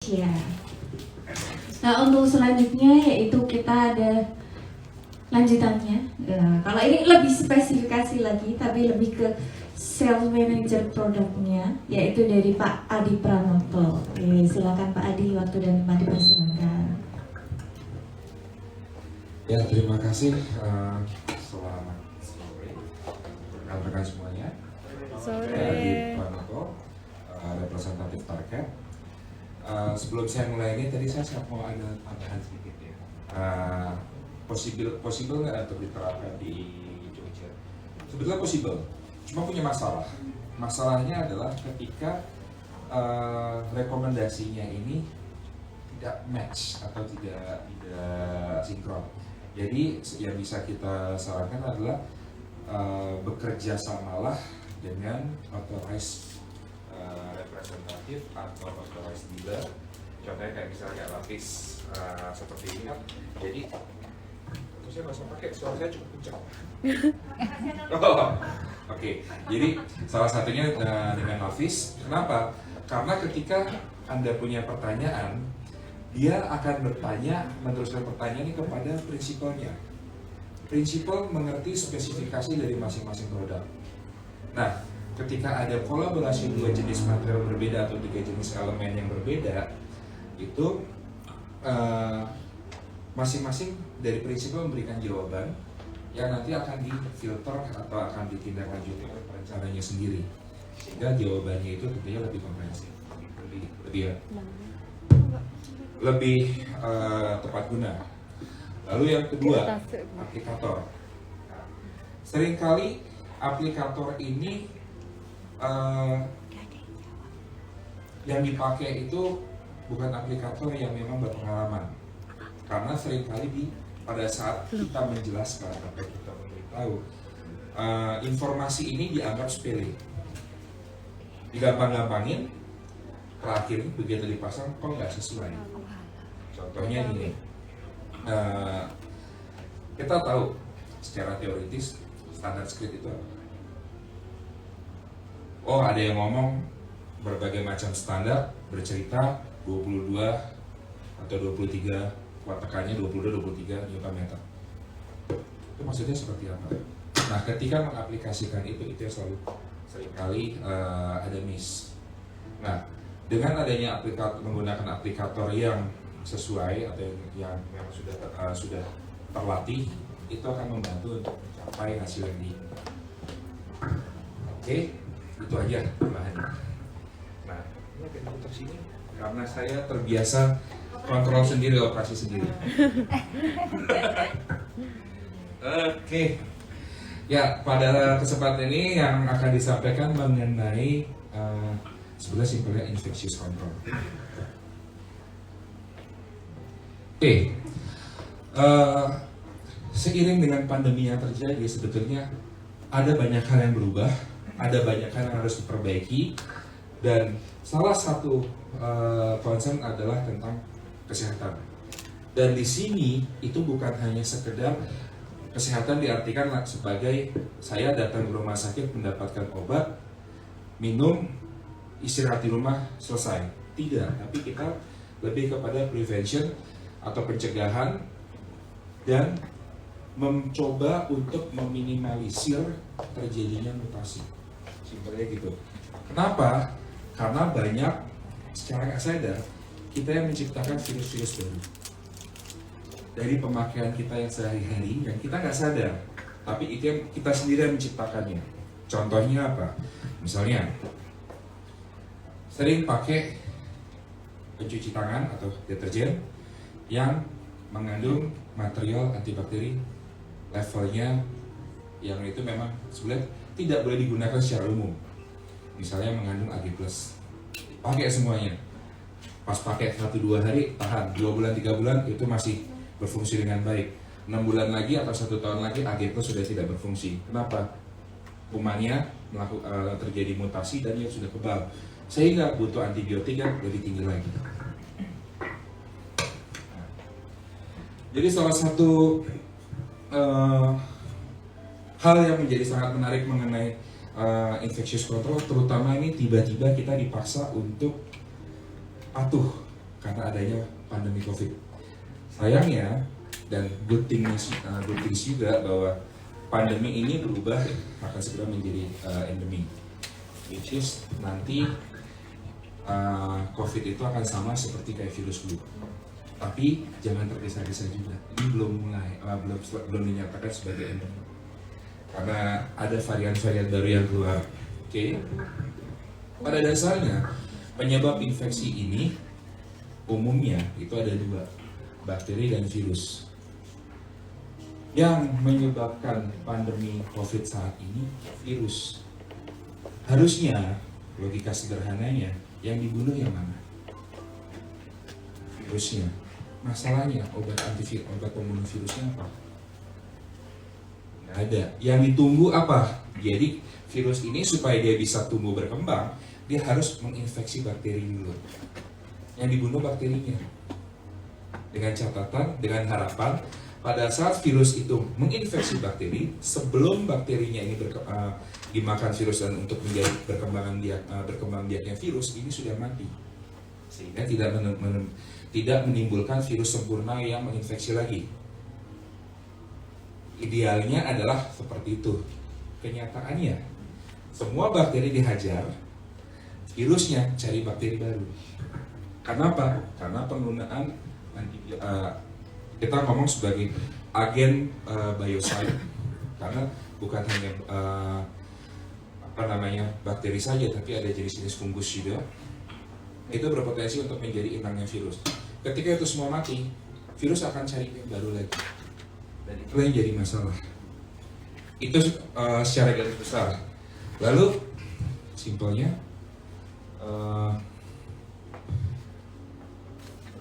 Indonesia. Nah, untuk selanjutnya yaitu kita ada lanjutannya. Kalau ini lebih spesifikasi lagi, tapi lebih ke sales manager produknya, yaitu dari Pak Adi Pranoto. Silakan Pak Adi, waktu dan tempat dipersilakan. Ya, terima kasih. Selamat sore rekan-rekan semuanya. Saya Adi Pranoto, representatif Target. Sebelum saya mulai ini, tadi saya mau ada tambahan sedikit ya. Possible nggak untuk diterapkan di Jogja? Sebetulnya possible, cuma punya masalah. Masalahnya adalah ketika rekomendasinya ini tidak match atau tidak sinkron. Jadi yang bisa kita sarankan adalah bekerja samalah dengan authorized representatif atau authorized dealer. Contohnya kayak misalnya lapis seperti ini kan. Jadi saya nggak usah pakai, suara saya cukup kencang. Oke. Jadi salah satunya dengan Hafiz. Kenapa? Karena ketika Anda punya pertanyaan, dia akan meneruskan pertanyaan ini kepada prinsipalnya. Prinsipal mengerti spesifikasi dari masing-masing produk. Nah, ketika ada kolaborasi dua jenis material berbeda atau tiga jenis elemen yang berbeda, itu masing-masing dari prinsipal memberikan jawaban yang nanti akan difilter atau akan ditindaklanjuti oleh perencananya sendiri, sehingga jawabannya itu tentunya lebih komprehensif, lebih tepat guna. Lalu yang kedua, aplikator. Seringkali aplikator ini yang dipakai itu bukan aplikator yang memang berpengalaman, karena seringkali pada saat kita menjelaskan atau kita memberitahu informasi ini dianggap sepele, digampang-gampangin, terakhir begitu dipasang kok nggak sesuai. Contohnya gini, kita tahu secara teoritis standar script itu apa? Oh, ada yang ngomong berbagai macam standar bercerita 22 atau 23, kuat tekannya 22-23 Nm. Itu maksudnya seperti apa? Nah, ketika mengaplikasikan itu selalu seringkali ada miss. Nah, dengan adanya menggunakan aplikator yang sesuai atau yang memang sudah terlatih, itu akan membantu untuk mencapai hasil yang diinginkan. Oke, itu aja tambahannya. Nah, ini agak diputar sini karena saya terbiasa kontrol sendiri, operasi sendiri. Oke. Ya, pada kesempatan ini yang akan disampaikan mengenai sebenarnya simpelnya infectious control. Oke. Seiring dengan pandemi yang terjadi, sebetulnya ada banyak hal yang berubah, ada banyak hal yang harus diperbaiki, dan salah satu concern adalah tentang kesehatan. Dan di sini itu bukan hanya sekedar kesehatan diartikan sebagai saya datang ke rumah sakit mendapatkan obat, minum, istirahat di rumah, selesai. Tidak, tapi kita lebih kepada prevention atau pencegahan dan mencoba untuk meminimalisir terjadinya mutasi. Simpelnya gitu. Kenapa? Karena banyak secara nggak sadar kita yang menciptakan virus-virus baru dari pemakaian kita yang sehari-hari yang kita nggak sadar, tapi itu yang kita sendiri yang menciptakannya. Contohnya apa? Misalnya sering pakai pencuci tangan atau deterjen yang mengandung material antibakteri levelnya yang itu memang sebenarnya tidak boleh digunakan secara umum. Misalnya mengandung Ag+, pakai semuanya. Pas pakai 1-2 hari tahan, 2 bulan 3 bulan itu masih berfungsi dengan baik. 6 bulan lagi atau 1 tahun lagi Ag+ sudah tidak berfungsi. Kenapa? Kumannya terjadi mutasi dan dia sudah kebal, sehingga butuh antibiotik yang lebih tinggi lagi. Jadi salah satu hal yang menjadi sangat menarik mengenai infectious control, terutama ini tiba-tiba kita dipaksa untuk patuh karena adanya pandemi COVID. Sayangnya dan good things juga bahwa pandemi ini berubah akan segera menjadi endemi, which is nanti COVID itu akan sama seperti kayak virus flu. Tapi jangan tergesa-gesa juga. Ini belum mulai, belum dinyatakan sebagai endemi. Karena ada varian-varian baru yang keluar. Oke. Pada dasarnya penyebab infeksi ini umumnya itu ada dua, bakteri dan virus. Yang menyebabkan pandemi COVID saat ini virus. Harusnya logika sederhananya yang dibunuh yang mana? Virusnya. Masalahnya obat pembunuh virusnya apa? Nggak ada. Yang ditunggu apa? Jadi virus ini supaya dia bisa tumbuh berkembang, dia harus menginfeksi bakteri dulu. Yang dibunuh bakterinya. Dengan catatan, dengan harapan pada saat virus itu menginfeksi bakteri, sebelum bakterinya ini dimakan virus dan untuk menjadi berkembang biaknya virus ini sudah mati, sehingga tidak menimbulkan virus sempurna yang menginfeksi lagi. Idealnya adalah seperti itu. Kenyataannya, semua bakteri dihajar, virusnya cari bakteri baru. Kenapa? Karena penggunaan kita ngomong sebagai agen biocide, karena bukan hanya bakteri saja, tapi ada jenis-jenis fungus juga. Itu berpotensi untuk menjadi inangnya virus. Ketika itu semua mati, virus akan cari yang baru lagi. Dan itu yang jadi masalah. Itu secara garis besar. Lalu, simpelnya,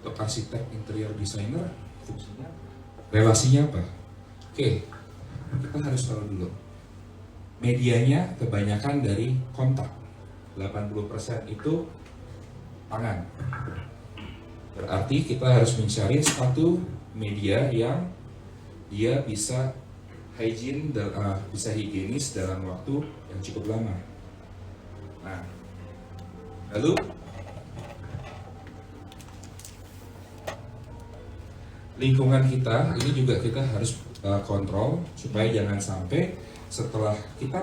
untuk arsitek interior designer, fungsinya, relasinya apa? Oke, kita harus tahu dulu. Medianya kebanyakan dari kontak. 80% itu tangan. Berarti kita harus mencari satu media yang dia bisa hygiene dan bisa higienis dalam waktu yang cukup lama. Nah, lalu lingkungan kita ini juga kita harus kontrol supaya jangan sampai setelah kita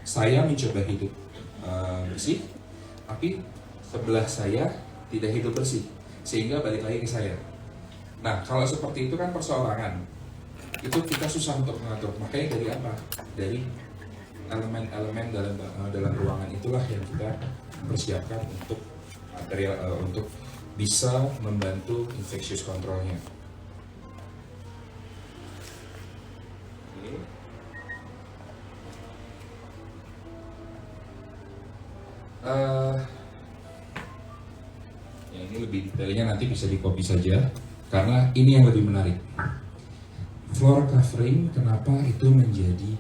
saya mencoba hidup bersih, tapi sebelah saya tidak hidup bersih, sehingga balik lagi ke saya. Nah, kalau seperti itu kan perseorangan, itu kita susah untuk mengatur. Makanya dari apa? Dari elemen-elemen dalam ruangan itulah yang kita persiapkan untuk material untuk bisa membantu infectious controlnya. Ya ini lebih detailnya nanti bisa di copy saja, karena ini yang lebih menarik. Floor covering, kenapa itu menjadi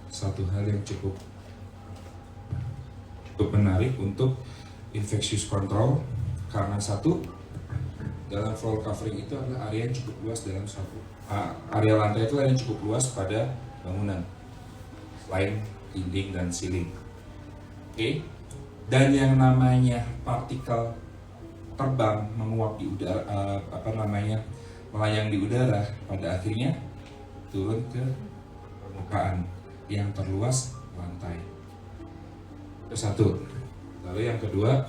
satu hal yang cukup menarik untuk infectious control, karena satu, dalam floor covering itu adalah area yang cukup luas dalam area lantai itu yang cukup luas pada bangunan, selain dinding dan ceiling. Oke. Dan yang namanya partikel terbang menguap di udara, melayang di udara, pada akhirnya turun ke permukaan yang terluas, lantai. Itu satu. Lalu yang kedua,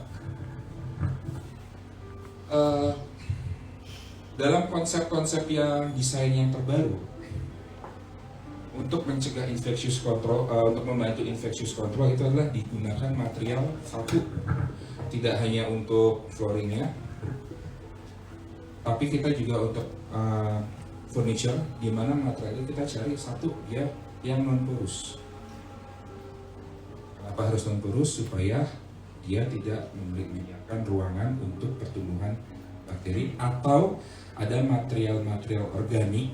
dalam konsep-konsep yang desain yang terbaru untuk mencegah infectious control, untuk membantu infectious control itu adalah digunakan material satu, tidak hanya untuk flooringnya, tapi kita juga untuk furniture, di mana materialnya kita cari satu dia yang non porous. Kenapa harus non porous? Supaya dia tidak menyediakan ruangan untuk pertumbuhan bakteri atau ada material-material organik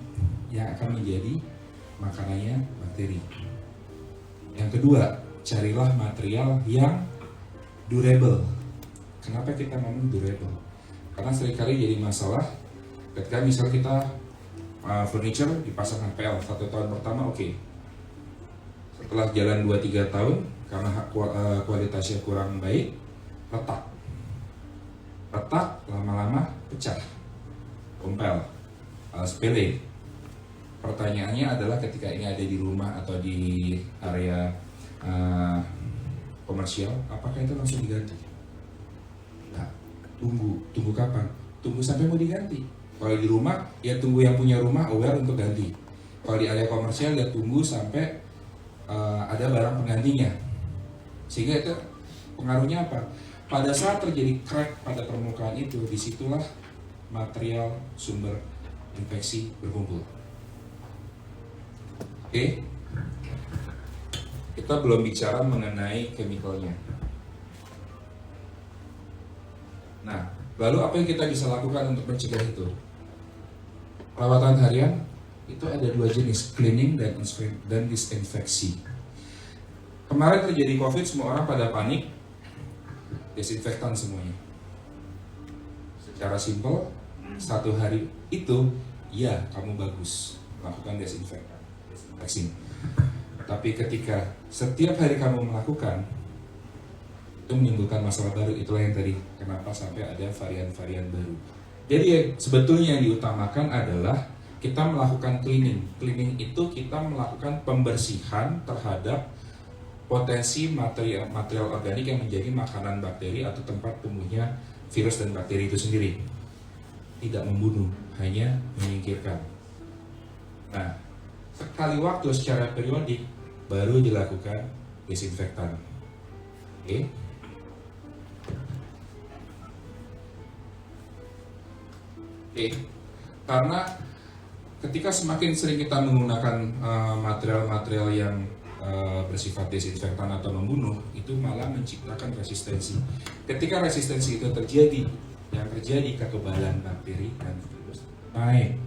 yang akan menjadi makanannya bakteri. Yang kedua, carilah material yang durable. Kenapa kita ngomong durable? Karena seringkali jadi masalah ketika misal kita furniture dipasang HPL 1 tahun pertama oke. Setelah jalan 2-3 tahun karena kualitasnya kurang baik, retak. retak, lama-lama pecah, kompel, sepele. Pertanyaannya adalah ketika ini ada di rumah atau di area komersial, apakah itu langsung diganti? Nah, tunggu kapan? Tunggu sampai mau diganti. Kalau di rumah, ya tunggu yang punya rumah aware untuk ganti. Kalau di area komersial, ya tunggu sampai ada barang penggantinya. Sehingga itu pengaruhnya apa? Pada saat terjadi crack pada permukaan itu, disitulah material sumber infeksi berkumpul. Oke? Kita belum bicara mengenai chemicalnya. Nah, lalu apa yang kita bisa lakukan untuk mencegah itu? Perawatan harian itu ada dua jenis, cleaning dan disinfeksi. Kemarin terjadi COVID, semua orang pada panik, desinfektan semuanya. Secara simpel, 1 hari itu, ya kamu bagus melakukan desinfeksi. Tapi ketika setiap hari kamu melakukan, itu menimbulkan masalah baru. Itulah yang tadi, kenapa sampai ada varian-varian baru. Jadi sebetulnya yang diutamakan adalah kita melakukan cleaning. Cleaning itu kita melakukan pembersihan terhadap potensi material organik yang menjadi makanan bakteri atau tempat tumbuhnya virus dan bakteri itu sendiri. Tidak membunuh, hanya menyingkirkan. Nah, sekali waktu secara periodik baru dilakukan desinfektan. Oke. Karena ketika semakin sering kita menggunakan material-material yang bersifat desinfektan atau membunuh, itu malah menciptakan resistensi. Ketika resistensi itu terjadi, yang terjadi kekebalan bakteri dan virus naik.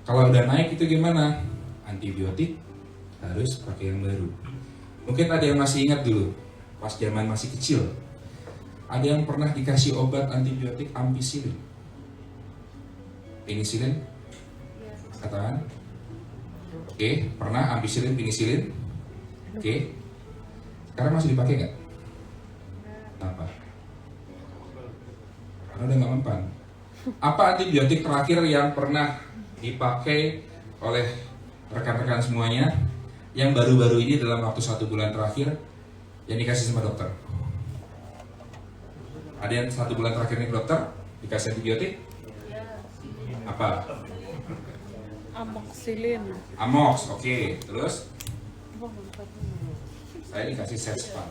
Kalau udah naik itu gimana? Antibiotik harus pakai yang baru. Mungkin ada yang masih ingat dulu, pas zaman masih kecil, ada yang pernah dikasih obat antibiotik ampicillin. Penisilin? Katakan. Oke, pernah ampicillin, penisilin? Oke. Sekarang masih dipakai nggak? Kenapa? Karena udah nggak mempan. Apa antibiotik terakhir yang pernah dipakai oleh rekan-rekan semuanya yang baru-baru ini dalam waktu 1 bulan terakhir yang dikasih sama dokter? Ada yang 1 bulan terakhir ini dokter dikasih antibiotik? Apa? Amoxicillin. Amox, oke. Terus? Saya dikasih Sespan.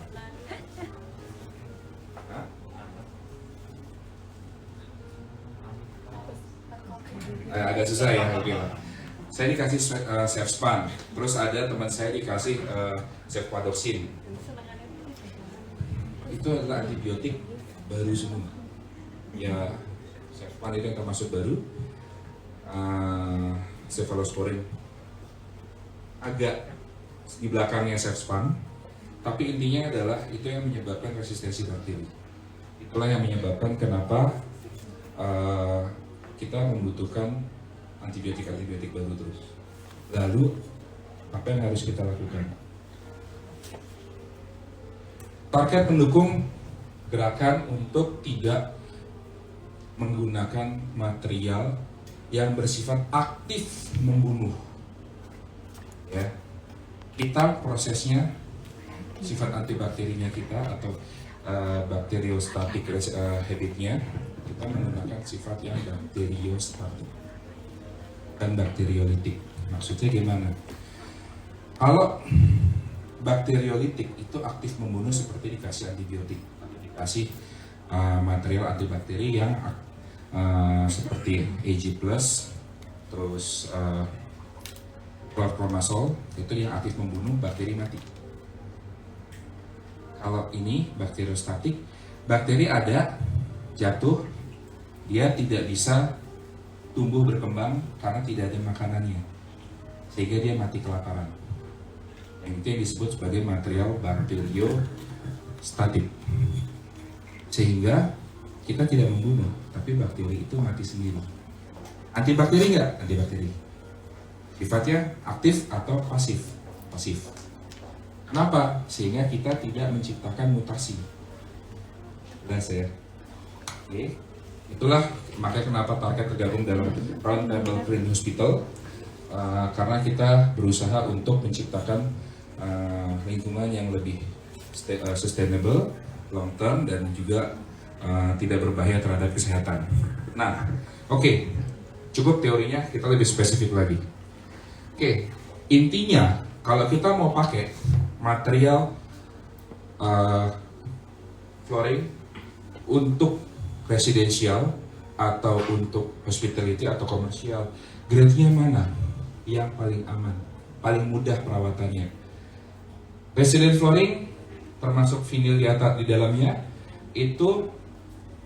Agak susah ya, oke lah. Saya dikasih Sespan. Terus ada teman saya dikasih Cefpodoxin. Itu adalah antibiotik baru semua. Ya, Sespan itu yang termasuk baru. Cephalosporin agak di belakangnya Cefspan, tapi intinya adalah itu yang menyebabkan resistensi bakteri. Itulah yang menyebabkan kenapa kita membutuhkan antibiotik baru terus. Lalu apa yang harus kita lakukan? Target mendukung gerakan untuk tidak menggunakan material yang bersifat aktif membunuh. Ya, kita prosesnya sifat antibakterinya kita atau bakteriostatik habitnya kita menggunakan sifat yang bakteriostatik dan bakteriolitik. Maksudnya gimana? Kalau bakteriolitik itu aktif membunuh seperti dikasih antibiotik atau dikasih material antibakteri yang seperti AG+, terus chlorpromazole, itu yang aktif membunuh bakteri mati. Kalau ini bakteriostatik, bakteri ada, jatuh, dia tidak bisa tumbuh berkembang karena tidak ada makanannya, sehingga dia mati kelaparan. Yang itu yang disebut sebagai material bakteriostatik. Sehingga kita tidak membunuh, tapi bakteri itu mati sendiri. Antibakteri enggak? Antibakteri. Sifatnya aktif atau pasif? Pasif. Kenapa? Sehingga kita tidak menciptakan mutasi. Jelas ya? Oke. Itulah makanya kenapa Target tergabung dalam Round Table Green Hospital, karena kita berusaha untuk menciptakan lingkungan yang lebih sustainable, long term, dan juga tidak berbahaya terhadap kesehatan. Nah, oke, cukup teorinya, kita lebih spesifik lagi. Oke, intinya kalau kita mau pakai material flooring untuk residensial atau untuk hospitality atau komersial, grade-nya mana yang paling aman, paling mudah perawatannya? Resident flooring termasuk vinyl di dalamnya itu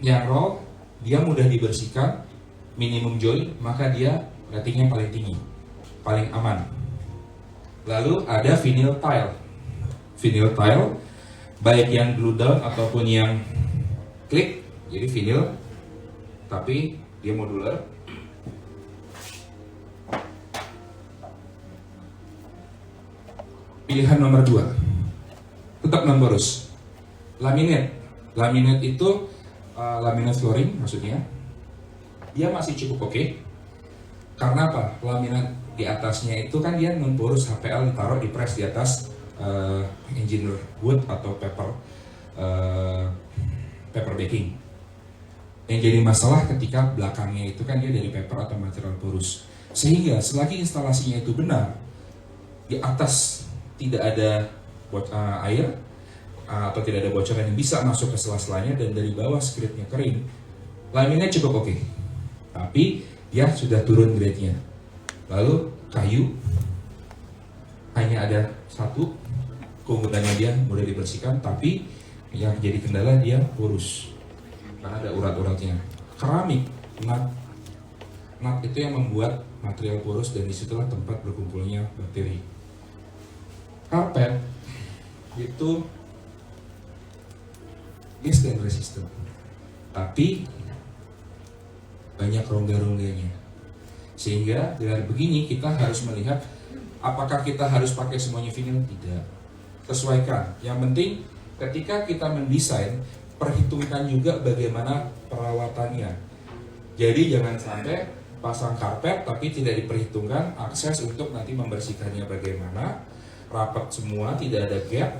yang raw, dia mudah dibersihkan, minimum joy, maka dia ratingnya paling tinggi, paling aman. Lalu ada vinyl tile. Vinyl tile baik yang glue down ataupun yang klik, jadi vinyl tapi dia modular. Pilihan nomor 2 tetap non boros, laminate. Laminate itu laminate flooring maksudnya, dia masih cukup oke. Karena apa? Laminate di atasnya itu kan dia non boros, HPL ditaruh di press di atas engineer wood atau paper backing. Yang jadi masalah ketika belakangnya itu kan dia dari paper atau material porous, sehingga selagi instalasinya itu benar, di atas tidak ada air atau tidak ada bocoran yang bisa masuk ke sela-selanya, dan dari bawah scriptnya kering, laminnya cukup oke. Tapi dia sudah turun grade-nya. Lalu kayu hanya ada satu, keunggulannya dia mudah dibersihkan, tapi yang jadi kendala dia porous karena ada urat-uratnya. Keramik, nut itu yang membuat material porous, dan disitulah tempat berkumpulnya bakteri. Karpet itu dia stain resistant, tapi banyak rongga-rongganya, sehingga dengan begini kita harus melihat apakah kita harus pakai semuanya vinyl. Tidak, sesuaikan. Yang penting ketika kita mendesain, perhitungkan juga bagaimana perawatannya. Jadi jangan sampai pasang karpet tapi tidak diperhitungkan akses untuk nanti membersihkannya bagaimana, rapat semua, tidak ada gap,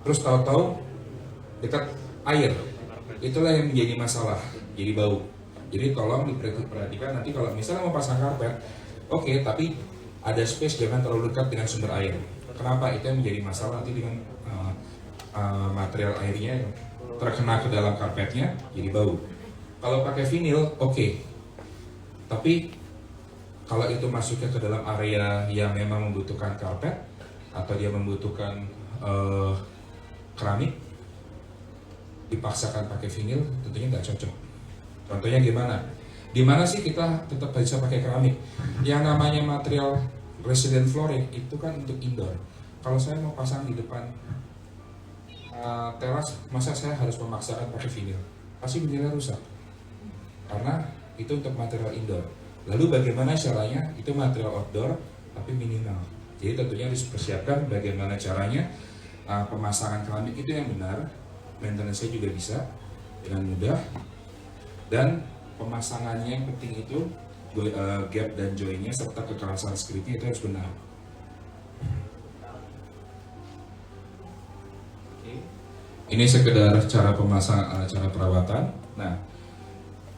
terus tahu-tahu dekat air. Itulah yang menjadi masalah, jadi bau. Jadi tolong diperhatikan nanti kalau misalnya mau pasang karpet, oke, tapi ada space, jangan terlalu dekat dengan sumber air. Kenapa? Itu yang menjadi masalah nanti dengan material airnya yang terkena ke dalam karpetnya, jadi bau. Kalau pakai vinyl, oke. Tapi kalau itu masuknya ke dalam area yang memang membutuhkan karpet atau dia membutuhkan keramik, dipaksakan pakai vinyl, tentunya nggak cocok. Contohnya gimana? Di mana sih kita tetap bisa pakai keramik? Yang namanya material resident flooring itu kan untuk indoor. Kalau saya mau pasang di depan teras, masa saya harus memaksakan pakai vinyl? Pasti vinylnya rusak, karena itu untuk material indoor. Lalu bagaimana caranya? Itu material outdoor tapi minimal. Jadi tentunya harus dipersiapkan bagaimana caranya pemasangan keramik itu yang benar. Maintenance-nya juga bisa dengan mudah, dan pemasangannya yang penting itu gap dan joinnya serta kekerasan scriptnya itu harus benar. Ini sekedar cara cara perawatan. Nah,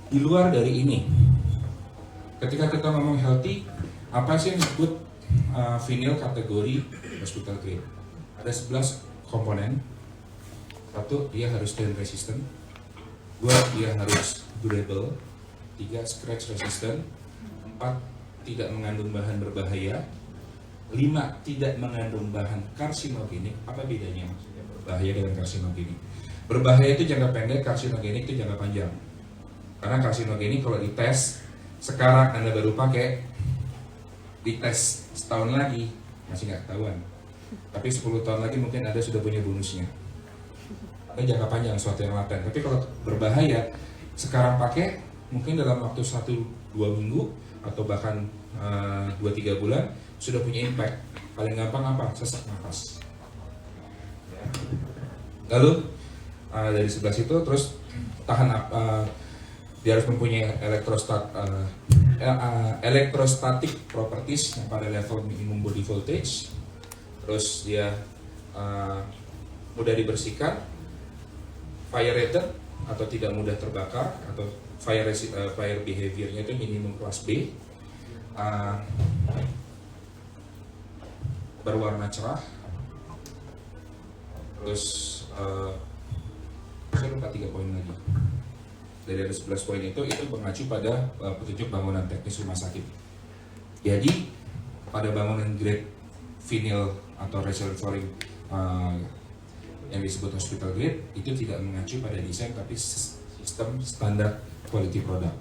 di luar dari ini, ketika kita ngomong healthy, apa sih yang disebut vinyl kategori hospital grade? Ada 11 komponen. 1, dia harus stain resistant. 2, dia harus durable. 3, scratch resistant. 4, tidak mengandung bahan berbahaya. 5, tidak mengandung bahan karsinogenik. Apa bedanya maksudnya berbahaya dengan karsinogenik? Berbahaya itu jangka pendek, karsinogenik itu jangka panjang. Karena karsinogenik kalau dites sekarang Anda baru pakai, dites setahun lagi masih nggak ketahuan. Tapi 10 tahun lagi mungkin Anda sudah punya bonusnya. Itu jangka panjang, suatu yang laten. Tapi kalau berbahaya, sekarang pakai mungkin dalam waktu 1-2 minggu atau bahkan 2-3 bulan sudah punya impact. Paling gampang apa? Sesak nafas. Lalu dari sebelah situ terus dia harus mempunyai electrostatic properties yang pada level minimum body voltage. Terus dia mudah dibersihkan, fire retardant atau tidak mudah terbakar, atau fire behaviornya itu minimum kelas B, berwarna cerah. Terus saya lupa 3 poin lagi. Dari ada 11 poin itu mengacu pada petunjuk bangunan teknis rumah sakit. Jadi pada bangunan grade vinyl atau reservoir yang disebut hospital grade itu tidak mengacu pada desain tapi sistem standar quality product.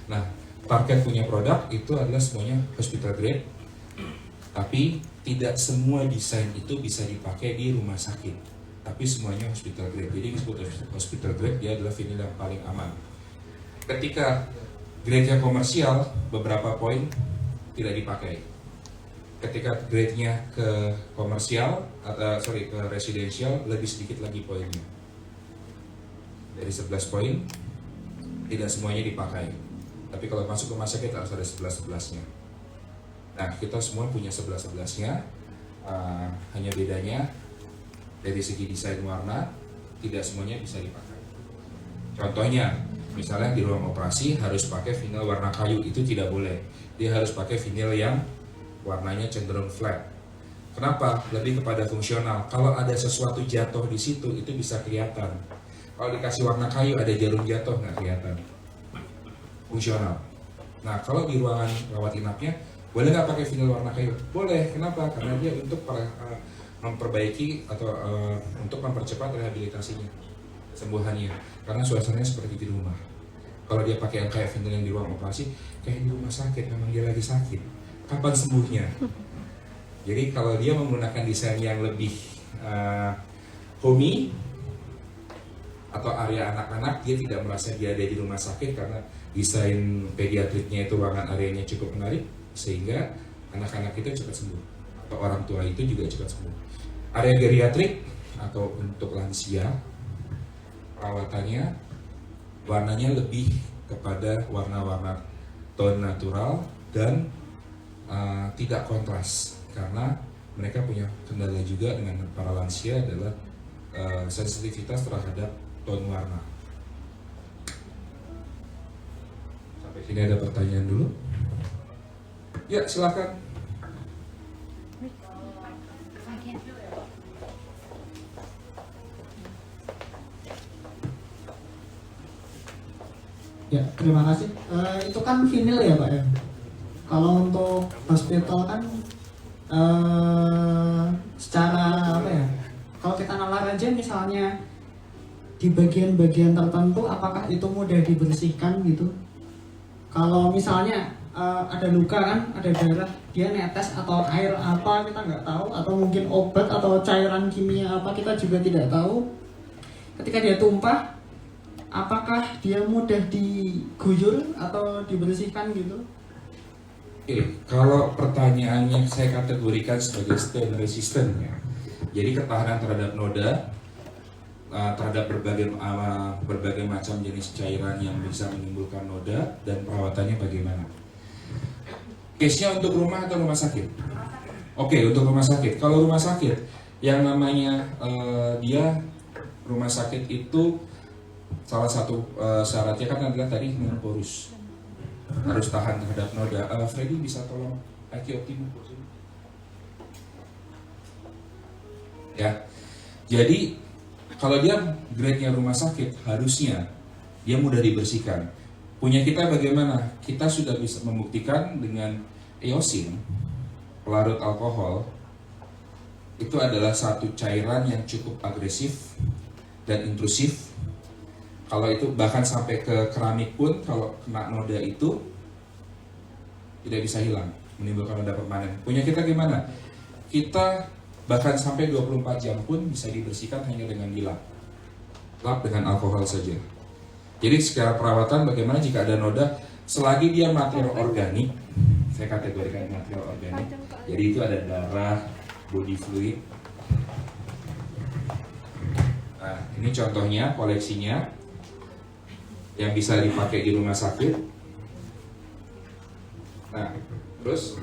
Nah, target punya produk itu adalah semuanya hospital grade, tapi tidak semua desain itu bisa dipakai di rumah sakit, tapi semuanya hospital grade. Jadi disebut hospital grade, dia adalah vinyl yang paling aman. Ketika grade-nya komersial, beberapa poin tidak dipakai. Ketika grade-nya ke komersial, ke residential, lebih sedikit lagi poinnya. Dari 11 poin, tidak semuanya dipakai. Tapi kalau masuk rumah sakit harus ada 11-11-nya. Nah, kita semua punya 11-11-nya, hanya bedanya dari segi desain warna, tidak semuanya bisa dipakai. Contohnya, misalnya di ruang operasi harus pakai vinyl warna kayu, itu tidak boleh. Dia harus pakai vinyl yang warnanya cenderung flat. Kenapa? Lebih kepada fungsional. Kalau ada sesuatu jatuh di situ, itu bisa kelihatan. Kalau dikasih warna kayu, ada jarum jatuh, nggak kelihatan. Fungsional. Nah, kalau di ruangan rawat inapnya, boleh nggak pakai vinyl warna kayu? Boleh. Kenapa? Karena dia untuk memperbaiki atau untuk mempercepat rehabilitasinya, kesembuhannya. Karena suasananya seperti di rumah. Kalau dia pakai yang kayak vinyl yang di ruang operasi, kayak di rumah sakit, memang dia lagi sakit. Kapan sembuhnya? Jadi kalau dia menggunakan desain yang lebih homey atau area anak-anak, dia tidak merasa dia ada di rumah sakit karena desain pediatriknya itu ruangan areanya cukup menarik sehingga anak-anak itu cepat sembuh atau orang tua itu juga cepat sembuh. Area geriatrik atau untuk lansia, perawatannya warnanya lebih kepada warna-warna tone natural dan tidak kontras, karena mereka punya kendala juga dengan para lansia adalah sensitivitas terhadap tone warna. Sampai sini ada pertanyaan dulu? Ya, silakan. Ya, terima kasih. Itu kan vinyl ya Pak ya? Kalau untuk hospital kan secara apa ya? Kalau kita nalar aja misalnya di bagian-bagian tertentu, apakah itu mudah dibersihkan gitu? Kalau misalnya ada luka kan, ada darah, dia netes atau air apa kita nggak tahu, atau mungkin obat atau cairan kimia apa kita juga tidak tahu. Ketika dia tumpah, apakah dia mudah diguyur atau dibersihkan gitu? Oke, kalau pertanyaannya saya kategorikan sebagai stain resistant ya. Jadi ketahanan terhadap noda, terhadap berbagai macam jenis cairan yang bisa menimbulkan noda, dan perawatannya bagaimana. Case-nya untuk rumah atau rumah sakit? Oke, untuk rumah sakit. Kalau rumah sakit, yang namanya rumah sakit itu salah satu syaratnya kan adalah tadi non porus, harus tahan terhadap noda. Freddy bisa tolong IQ Optimum ya. Jadi kalau dia grade-nya rumah sakit, harusnya dia mudah dibersihkan. Punya kita bagaimana? Kita sudah bisa membuktikan dengan eosin, pelarut alkohol, itu adalah satu cairan yang cukup agresif dan intrusif. Kalau itu bahkan sampai ke keramik pun, kalau kena noda itu tidak bisa hilang, menimbulkan noda permanen. Punya kita gimana? Kita bahkan sampai 24 jam pun bisa dibersihkan hanya dengan dilap. Lap dengan alkohol saja. Jadi secara perawatan bagaimana jika ada noda, selagi dia material organik, saya kategorikan material organik. Jadi itu ada darah, body fluid. Nah, ini contohnya koleksinya. yang bisa dipakai di rumah sakit. Nah, terus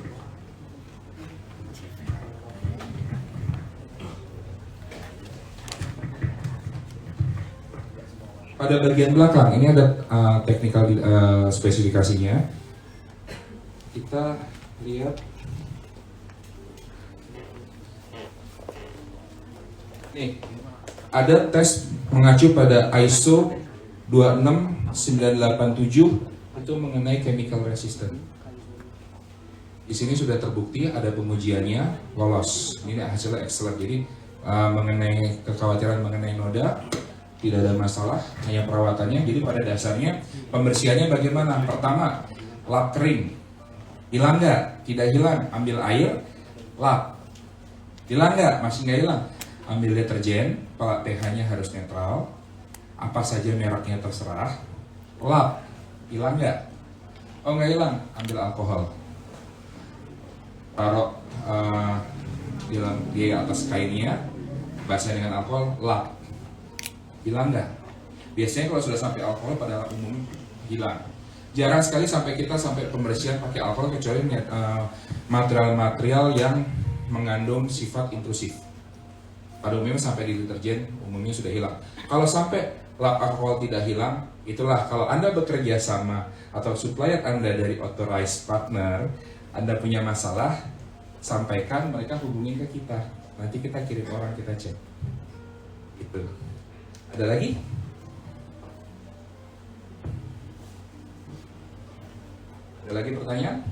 pada bagian belakang ini ada technical spesifikasinya. Kita lihat. Nih, ada tes mengacu pada ISO 26987 itu mengenai chemical resistant. Di sini sudah terbukti ada pengujiannya lolos. Ini hasilnya excellent. Jadi mengenai kekhawatiran mengenai noda tidak ada masalah, hanya perawatannya. Jadi pada dasarnya pembersihannya bagaimana? Pertama, lap kering. Hilang nggak? Tidak hilang. Ambil air, lap. Hilang nggak? Masih nggak hilang. Ambil deterjen, pH-nya harus netral. Apa saja mereknya terserah. Lap. Hilang nggak? Oh nggak hilang. Ambil alkohol. Taruh di atas kainnya, basah dengan alkohol, lap. Hilang nggak? Biasanya kalau sudah sampai alkohol pada umumnya hilang. Jarang sekali sampai kita sampai pembersihan pakai alkohol kecuali material-material yang mengandung sifat intrusif. Pada umumnya sampai di deterjen umumnya sudah hilang. Kalau sampai lap alkohol tidak hilang, itulah kalau Anda bekerja sama atau supplier Anda dari authorized partner, Anda punya masalah, sampaikan, mereka hubungin ke kita. Nanti kita kirim orang, kita cek. Gitu. Ada lagi? Ada lagi pertanyaan?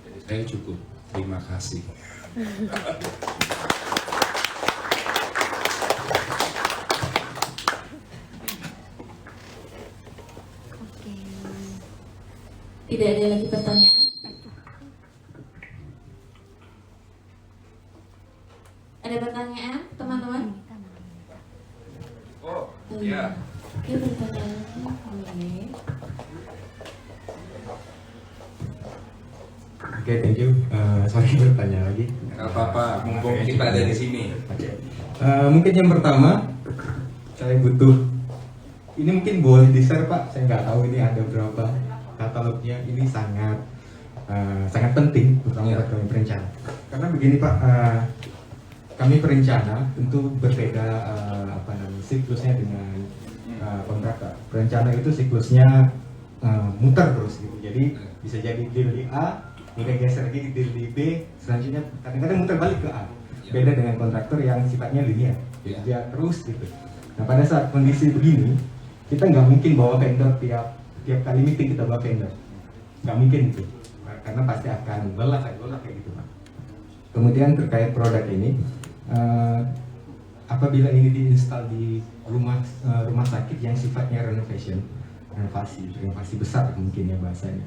Jadi saya cukup. Terima kasih. Tidak ada lagi pertanyaan. Ada pertanyaan, teman-teman? Oh, iya. Oke, pertanyaan boleh. Oke, thank you. Sorry bertanya lagi. Nggak apa-apa, mumpung kita ada di sini. Mungkin yang pertama, saya butuh. Ini mungkin boleh di-share Pak. Saya nggak tahu ini ada berapa katalognya. Ini sangat penting, terutama buat kami perencana. Karena begini Pak, kami perencana tentu berbeda siklusnya dengan kontraktor. Perencana itu siklusnya muter terus gitu. Jadi bisa jadi deal di A, kemudian geser lagi di deal di B, selanjutnya kadang-kadang muter balik ke A. Beda dengan kontraktor yang sifatnya linear, dia terus gitu. Nah pada saat kondisi begini, kita nggak mungkin bawa vendor tiap kali meeting kita bawa vendor, nggak mungkin gitu, karena pasti akan lelah kayak gitu Pak. Kemudian terkait produk ini, apabila ini diinstal di rumah sakit yang sifatnya renovasi besar mungkin ya bahasanya,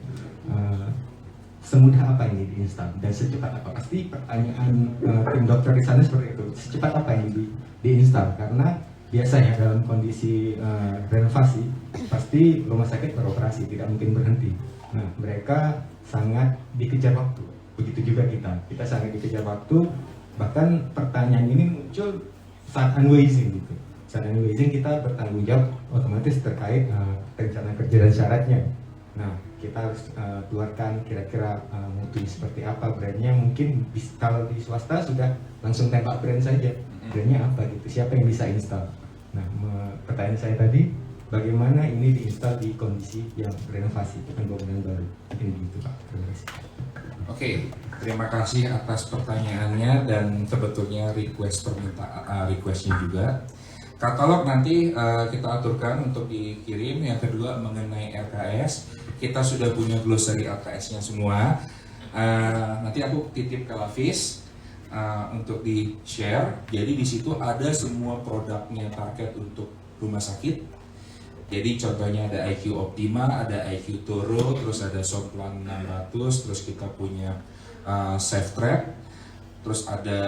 semudah apa ini diinstal dan secepat apa? Pasti pertanyaan tim dokter di sana seperti itu, secepat apa ini diinstal, karena biasanya dalam kondisi renovasi pasti rumah sakit beroperasi, tidak mungkin berhenti. Nah mereka sangat dikejar waktu, begitu juga kita sangat dikejar waktu. Bahkan pertanyaan ini muncul saat unwasing gitu. Saat unwasing kita bertanggung jawab otomatis terkait rencana kerja dan syaratnya. Nah kita harus keluarkan kira-kira mutu seperti apa, brandnya. Mungkin kalau di swasta sudah langsung tembak brand saja, brandnya apa gitu, siapa yang bisa install. Nah pertanyaan saya tadi, bagaimana ini diinstal di kondisi yang renovasi, bukan bangunan baru. Mungkin begitu Pak, terima kasih. Oke, terima kasih atas pertanyaannya dan sebetulnya requestnya juga. Katalog nanti kita aturkan untuk dikirim. Yang kedua mengenai LKS, kita sudah punya glossary LKS-nya semua. Nanti aku titip ke Lavis untuk di share. Jadi di situ ada semua produknya target untuk rumah sakit. Jadi contohnya ada IQ Optima, ada IQ Toro, terus ada Soundplan 600, terus kita punya Safe Trap, terus ada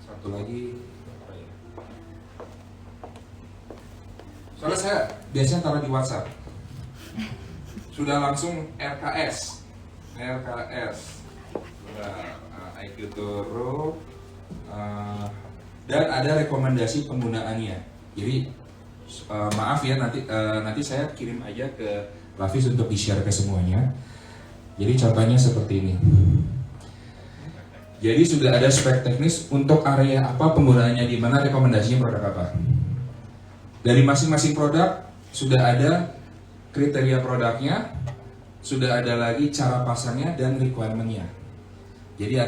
satu lagi apa ya? Soalnya saya biasanya taruh di WhatsApp. sudah langsung RKS. IQ turun, dan ada rekomendasi penggunaannya. Jadi maaf ya, nanti saya kirim aja ke Rafis untuk di-share ke semuanya. Jadi contohnya seperti ini. Jadi sudah ada spek teknis untuk area apa, penggunaannya di mana, rekomendasinya produk apa. Dari masing-masing produk sudah ada kriteria produknya, sudah ada lagi cara pasangnya dan requirement-nya. Jadi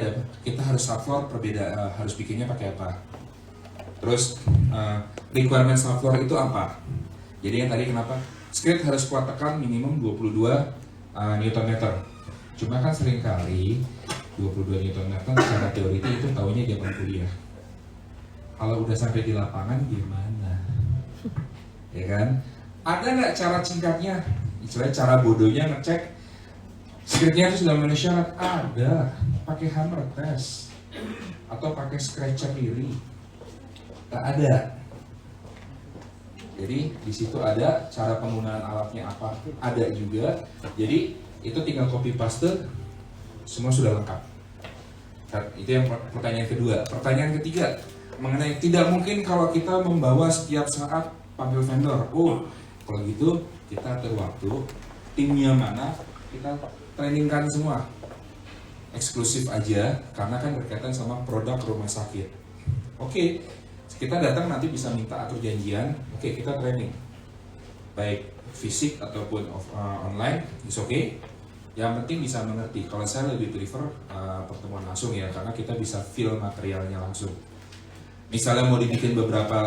kita harus subfloor harus bikinnya pakai apa. Terus requirement subfloor itu apa? Jadi yang tadi kenapa script harus kuat tekan minimum 22 Nm. Cuma kan seringkali 22 Nm secara teori itu taunya zaman kuliah. Kalau udah sampai di lapangan gimana? Ya kan? Ada nggak cara singkatnya? Istilahnya cara bodohnya ngecek scriptnya itu sudah memenuhi syarat? Ada. Pakai hammer test atau pakai scratcher diri? Nggak ada. Jadi di situ ada cara penggunaan alatnya apa? Ada juga. Jadi itu tinggal copy paste, semua sudah lengkap. Itu yang pertanyaan kedua. Pertanyaan ketiga mengenai tidak mungkin kalau kita membawa setiap saat panggil vendor. Oh, kalau gitu kita atur waktu, timnya mana, kita trainingkan semua. Eksklusif aja, karena kan berkaitan sama produk rumah sakit. Oke, kita datang nanti bisa minta atur janjian. Oke, kita training. Baik fisik ataupun online, it's okay. Yang penting bisa mengerti. Kalau saya lebih prefer pertemuan langsung ya, karena kita bisa feel materialnya langsung. Misalnya mau dibikin beberapa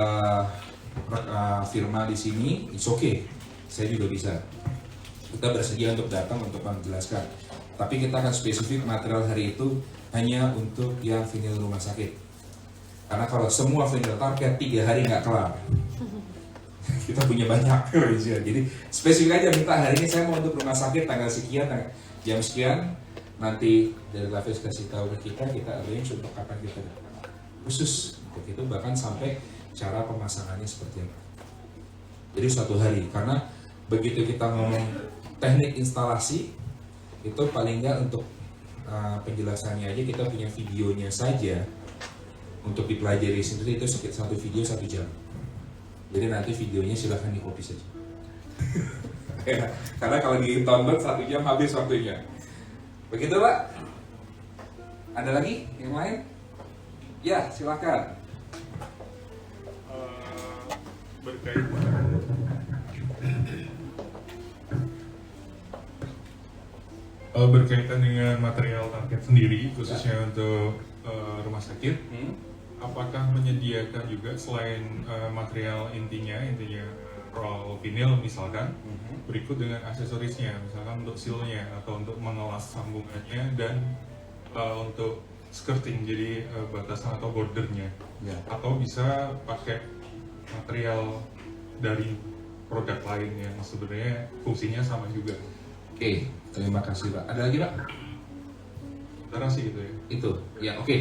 firma di sini, it's okay. Saya juga bisa. Kita bersedia untuk datang untuk menjelaskan. Tapi kita akan spesifik material hari itu hanya untuk yang vinyl rumah sakit. Karena kalau semua vinyl target 3 hari nggak kelar. Kita punya banyak, jadi spesifik aja minta hari ini saya mau untuk rumah sakit tanggal sekian, jam sekian. Nanti dari Rafis kasih tahu ke kita arrange untuk kapan kita datang. Khusus untuk itu, bahkan sampai cara pemasangannya seperti apa. Jadi suatu hari, karena begitu kita ngomong teknik instalasi, itu paling nggak untuk penjelasannya aja kita punya videonya saja untuk dipelajari sendiri, itu satu video 1 jam. Jadi nanti videonya silahkan di copy saja. Karena kalau ditonton 1 jam habis waktunya. Begitu Pak? Ada lagi yang lain? Ya silahkan. Berkaitan dengan material target sendiri, khususnya untuk rumah sakit, apakah menyediakan juga selain material intinya roll vinyl misalkan, berikut dengan aksesorisnya, misalkan untuk sealnya atau untuk mengelas sambungannya dan untuk skirting, jadi batasan atau bordernya, atau bisa pakai material dari produk lain yang sebenarnya fungsinya sama juga. Oke, terima kasih Pak. Ada lagi Pak? Sekarang sih gitu ya. Itu, ya oke.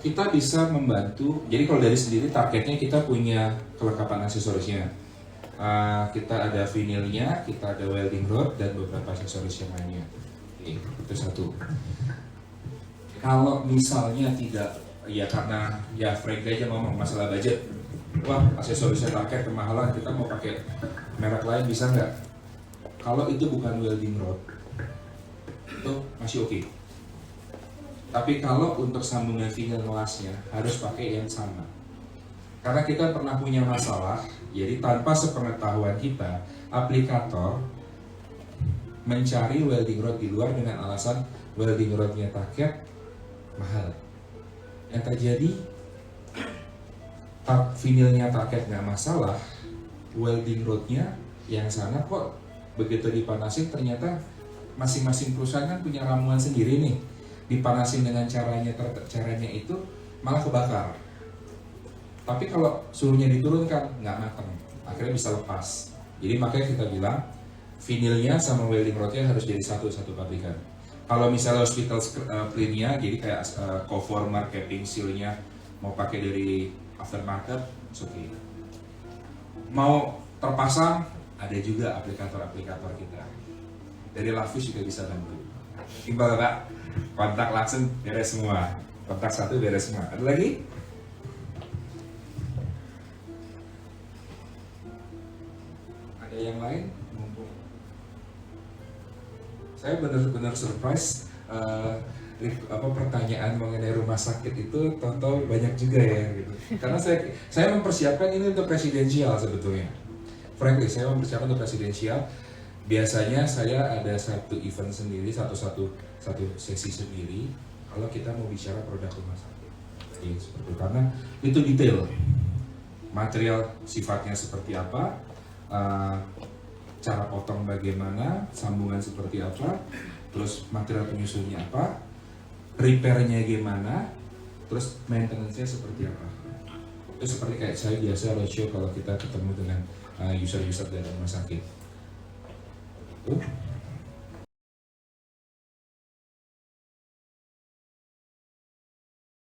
Kita bisa membantu. Jadi kalau dari sendiri targetnya kita punya kelengkapan aksesorisnya. Kita ada vinilnya, kita ada welding rod dan beberapa aksesoris yang lainnya. Oke, itu satu. Kalau misalnya tidak, ya karena ya Frank aja ngomong masalah budget. Wah, aksesorisnya target kemahalan, kita mau pakai merek lain bisa nggak? Kalau itu bukan welding rod, itu masih oke. Tapi kalau untuk sambungan vinyl ngelasnya harus pakai yang sama. Karena kita pernah punya masalah, jadi tanpa sepengetahuan kita, aplikator mencari welding rod di luar dengan alasan welding rodnya target mahal. Yang terjadi, vinilnya target nggak masalah, welding rodnya yang sana kok begitu dipanasin ternyata masing-masing perusahaan kan punya ramuan sendiri nih, dipanasin dengan caranya itu malah kebakar. Tapi kalau suruhnya diturunkan nggak matang, akhirnya bisa lepas. Jadi makanya kita bilang vinilnya sama welding rodnya harus jadi satu pabrikan. Kalau misalnya hospital clean-nya, jadi kayak co-former, capping seal-nya mau pakai dari aftermarket, oke. Mau terpasang ada juga aplikator-aplikator kita. Dari Lavish juga bisa bantu. Iqbal Pak, kontak langsung beres semua. Kontak satu beres semua. Ada lagi? Ada yang lain? Saya benar-benar surprise pertanyaan mengenai rumah sakit itu total banyak juga ya gitu. Karena saya mempersiapkan ini untuk presidensial sebetulnya. Frankly, saya mempersiapkan untuk presidensial. Biasanya saya ada satu event sendiri, satu sesi sendiri. Kalau kita mau bicara produk rumah sakit, jadi seperti itu. Karena itu detail. Material sifatnya seperti apa, cara potong bagaimana, sambungan seperti apa, terus material penyusunnya apa, repairnya gimana, terus maintenance-nya seperti apa. Itu seperti kayak saya biasa roadshow kalau kita ketemu dengan user-user dari rumah sakit.